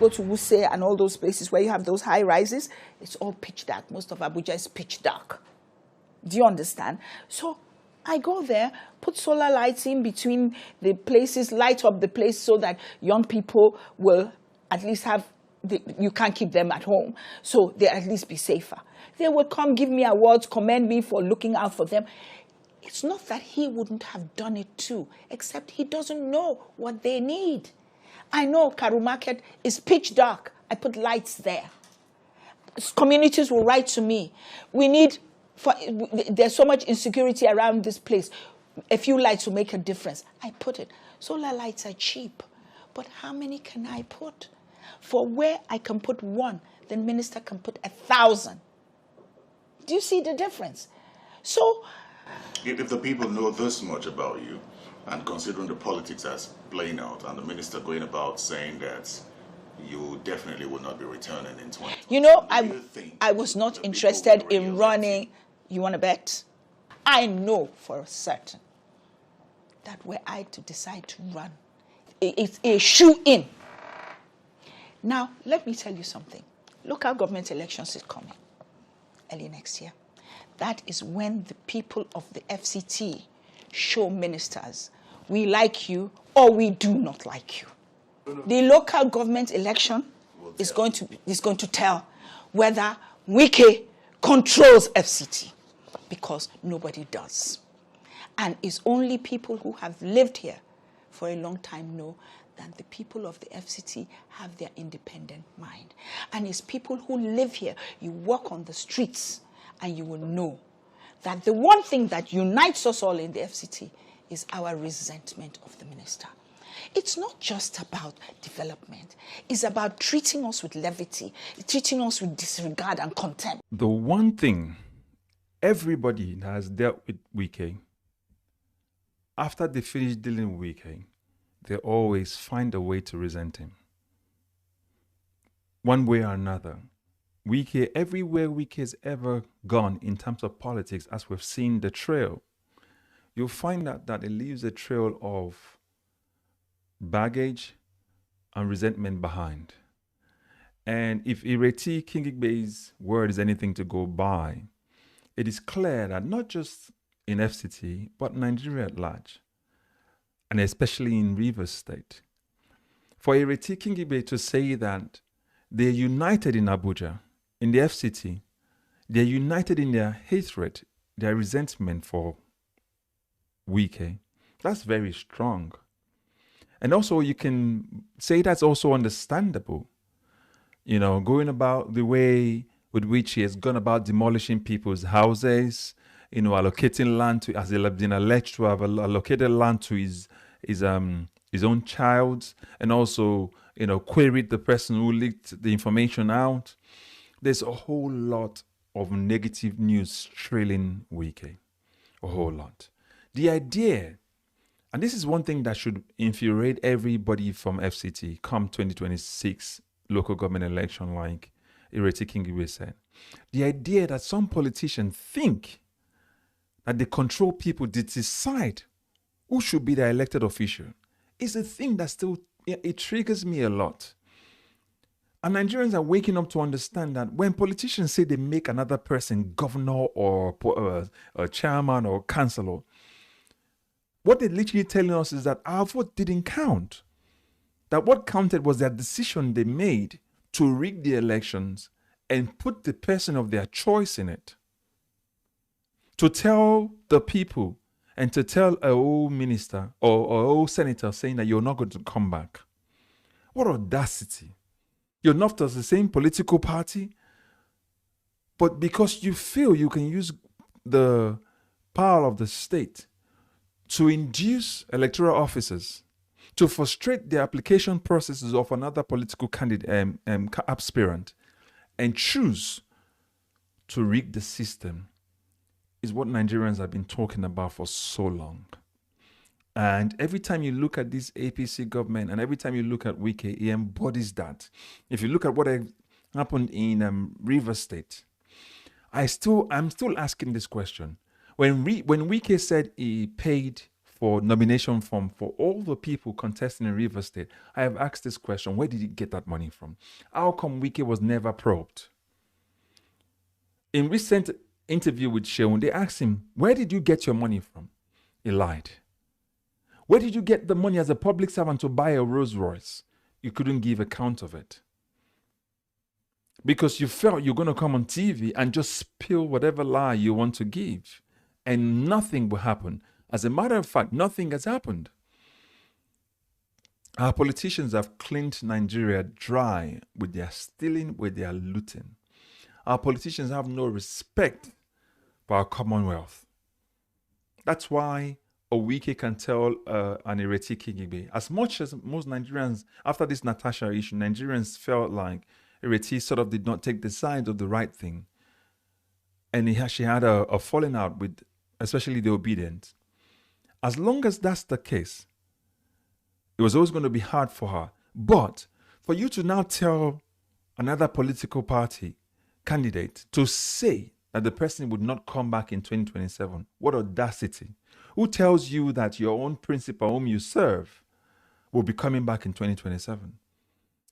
go to Wuse and all those places where you have those high rises, it's all pitch dark. Most of Abuja is pitch dark. Do you understand? So I go there, put solar lights in between the places, light up the place so that young people will at least have, you can't keep them at home, so they at least be safer. They would come give me awards, commend me for looking out for them. It's not that he wouldn't have done it too, except he doesn't know what they need. I know Karu Market is pitch dark. I put lights there. Communities will write to me. There's so much insecurity around this place. A few lights will make a difference. I put it. Solar lights are cheap. But how many can I put? For where I can put one, the minister can put 1,000. Do you see the difference? So, if the people know this much about you, and considering the politics that's playing out, and the minister going about saying that you definitely will not be returning in 2020. You know, I was not interested in running. You want to bet? I know for a certain that were I to decide to run, it's a shoe-in. Now, let me tell you something. Local government elections is coming early next year. That is when the people of the FCT show ministers, we like you or we do not like you. The local government election is going to tell whether NWIKE controls FCT, because nobody does. And it's only people who have lived here for a long time know that the people of the FCT have their independent mind. And it's people who live here, you walk on the streets and you will know that the one thing that unites us all in the FCT is our resentment of the minister. It's not just about development. It's about treating us with levity, treating us with disregard and contempt. The one thing everybody that has dealt with NWIKE, after they finish dealing with NWIKE, they always find a way to resent him. One way or another. NWIKE, everywhere NWIKE has ever gone in terms of politics, as we've seen the trail, you'll find that it leaves a trail of baggage and resentment behind. And if Ireti Kingigbe's word is anything to go by, it is clear that not just in FCT, but Nigeria at large, and especially in Rivers State, for Ireti Kingigbe to say that they're united in Abuja, in the FCT, they're united in their hatred, their resentment for NWIKE, that's very strong. And also you can say that's also understandable. You know, going about the way with which he has gone about demolishing people's houses, you know, allocating land to, as he has been alleged to have allocated land to his own child, and also, you know, queried the person who leaked the information out. There's a whole lot of negative news trailing NWIKE, a whole lot. The idea, and this is one thing that should infuriate everybody from FCT come 2026 local government election, like Ireti Kingigbe said. The idea that some politicians think that they control people to decide who should be the elected official is a thing that still, it triggers me a lot. And Nigerians are waking up to understand that when politicians say they make another person governor or a chairman or councillor, what they're literally telling us is that our vote didn't count. That what counted was their decision they made to rig the elections and put the person of their choice in it. To tell the people and to tell a old minister or a old senator saying that you're not going to come back. What audacity. You're not of the same political party, but because you feel you can use the power of the state to induce electoral officers to frustrate the application processes of another political candidate, aspirant, and choose to rig the system, is what Nigerians have been talking about for so long. And every time you look at this APC government, and every time you look at NWIKE, it embodies that. If you look at what happened in Rivers State, I'm still asking this question. When NWIKE said he paid for nomination form for all the people contesting in Rivers State, I have asked this question: where did he get that money from? How come WIKE was never probed? In recent interview with Sheun, they asked him, where did you get your money from? He lied. Where did you get the money as a public servant to buy a Rolls Royce? You couldn't give account of it. Because you felt you're going to come on TV and just spill whatever lie you want to give. And nothing will happen. As a matter of fact, nothing has happened. Our politicians have cleaned Nigeria dry with their stealing, with their looting. Our politicians have no respect for our Commonwealth. That's why WIKE can tell an Ireti Kigigbe, as much as most Nigerians, after this Natasha issue, Nigerians felt like Ireti sort of did not take the side of the right thing. And she had a falling out with especially the obedient. As long as that's the case, it was always going to be hard for her. But for you to now tell another political party candidate to say that the person would not come back in 2027, what audacity. Who tells you that your own principal whom you serve will be coming back in 2027?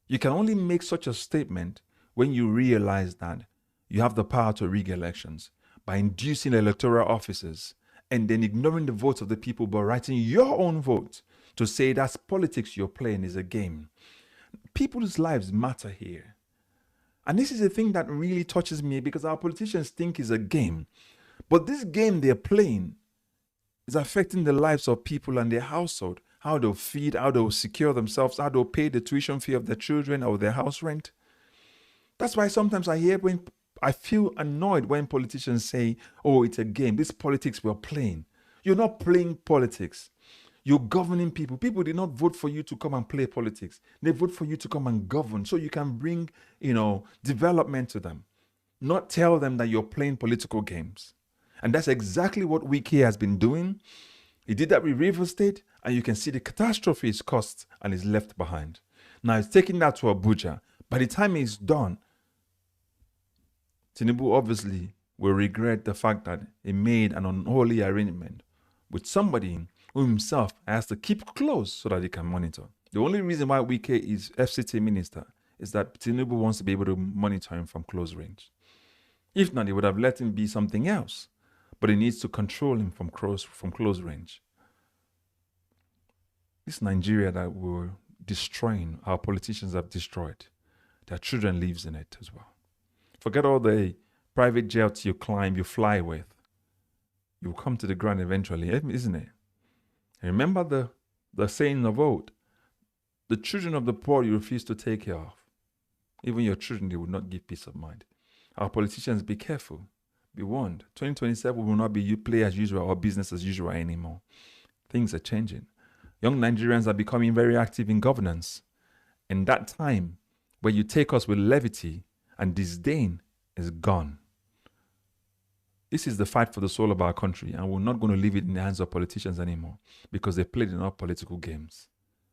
You can only make such a statement when you realize that you have the power to rig elections by inducing electoral officers and then ignoring the votes of the people but writing your own vote to say that's politics you're playing is a game. People's lives matter here. And this is the thing that really touches me, because our politicians think it's a game. But this game they're playing is affecting the lives of people and their household. How they'll feed, how they'll secure themselves, how they'll pay the tuition fee of their children or their house rent. That's why sometimes I feel annoyed when politicians say, oh, it's a game. This politics we're playing. You're not playing politics. You're governing people. People did not vote for you to come and play politics. They vote for you to come and govern so you can bring, development to them. Not tell them that you're playing political games. And that's exactly what WIKE has been doing. He did that with Rivers State, and you can see the catastrophe is caused and is left behind. Now he's taking that to Abuja. By the time he's done, Tinubu obviously will regret the fact that he made an unholy arrangement with somebody who himself has to keep close so that he can monitor. The only reason why WIKE is FCT minister is that Tinubu wants to be able to monitor him from close range. If not, he would have let him be something else. But he needs to control him from close range. This Nigeria that we're destroying, our politicians have destroyed. Their children lives in it as well. Forget all the private jets you climb, you fly with. You'll come to the ground eventually, isn't it? And remember the saying of old, the children of the poor you refuse to take care of. Even your children, they will not give peace of mind. Our politicians, be careful. Be warned. 2027 will not be you play as usual or business as usual anymore. Things are changing. Young Nigerians are becoming very active in governance. And that time where you take us with levity and disdain is gone. This is the fight for the soul of our country, and we're not going to leave it in the hands of politicians anymore because they played enough political games.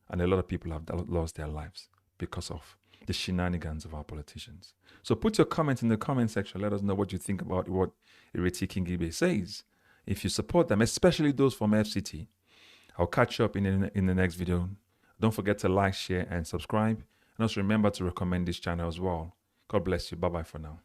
And a lot of people have lost their lives because of the shenanigans of our politicians. So put your comment in the comment section. Let us know what you think about what Ireti Kingibe says. If you support them, especially those from FCT, I'll catch you up in the next video. Don't forget to like, share, and subscribe. And also remember to recommend this channel as well. God bless you. Bye-bye for now.